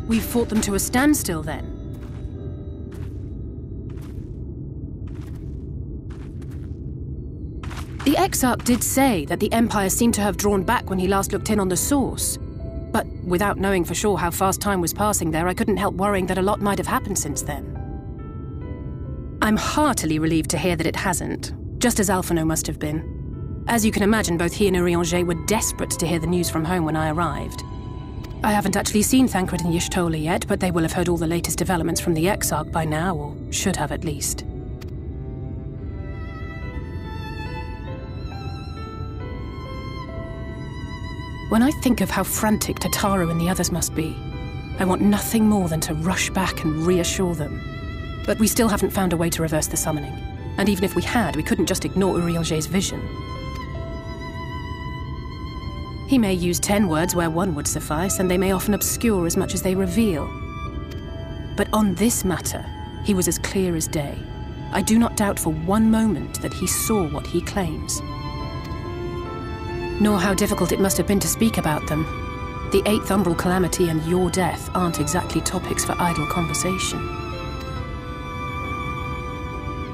We've fought them to a standstill, then? The Exarch did say that the Empire seemed to have drawn back when he last looked in on the source. But without knowing for sure how fast time was passing there, I couldn't help worrying that a lot might have happened since then. I'm heartily relieved to hear that it hasn't, just as Alphonse must have been. As you can imagine, both he and Urianger were desperate to hear the news from home when I arrived. I haven't actually seen Thancred and Y'shtola yet, but they will have heard all the latest developments from the Exarch by now, or should have at least. When I think of how frantic Tataru and the others must be, I want nothing more than to rush back and reassure them. But we still haven't found a way to reverse the summoning. And even if we had, we couldn't just ignore Urianger's vision. He may use 10 words where one would suffice, and they may often obscure as much as they reveal. But on this matter, he was as clear as day. I do not doubt for one moment that he saw what he claims. Nor how difficult it must have been to speak about them. The 8th Umbral Calamity and your death aren't exactly topics for idle conversation.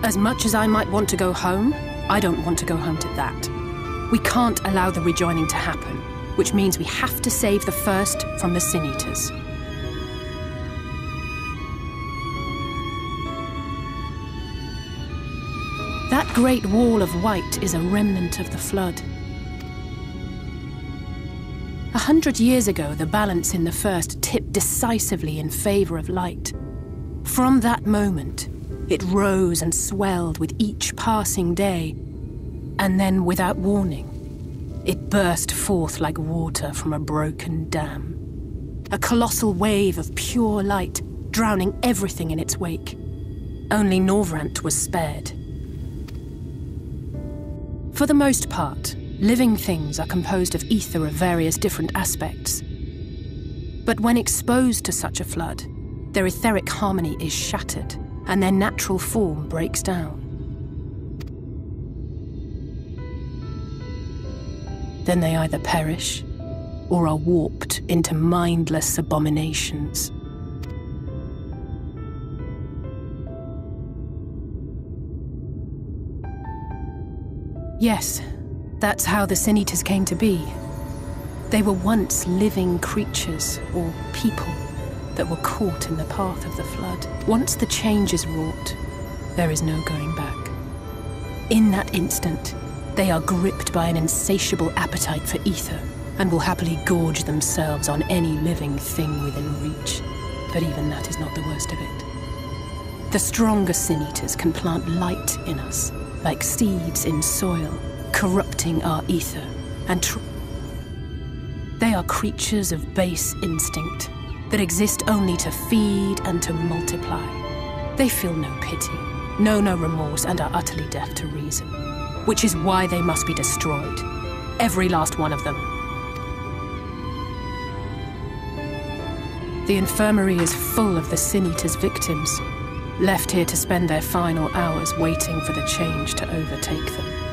As much as I might want to go home, I don't want to go home to that. We can't allow the rejoining to happen, which means we have to save the first from the Sin Eaters. That great wall of white is a remnant of the Flood. 100 years ago, the balance in the First tipped decisively in favor of light. From that moment, it rose and swelled with each passing day, and then, without warning, it burst forth like water from a broken dam. A colossal wave of pure light, drowning everything in its wake. Only Norvrant was spared. For the most part, living things are composed of ether of various different aspects. But when exposed to such a flood, their etheric harmony is shattered, and their natural form breaks down. Then they either perish, or are warped into mindless abominations. Yes, that's how the Sin Eaters came to be. They were once living creatures, or people, that were caught in the path of the Flood. Once the change is wrought, there is no going back. In that instant, they are gripped by an insatiable appetite for ether, and will happily gorge themselves on any living thing within reach. But even that is not the worst of it. The stronger Sin Eaters can plant light in us, like seeds in soil, corrupting our ether, and they are creatures of base instinct, that exist only to feed and to multiply. They feel no pity, know no remorse, and are utterly deaf to reason. Which is why they must be destroyed. Every last one of them. The infirmary is full of the Sin Eaters' victims, left here to spend their final hours waiting for the change to overtake them.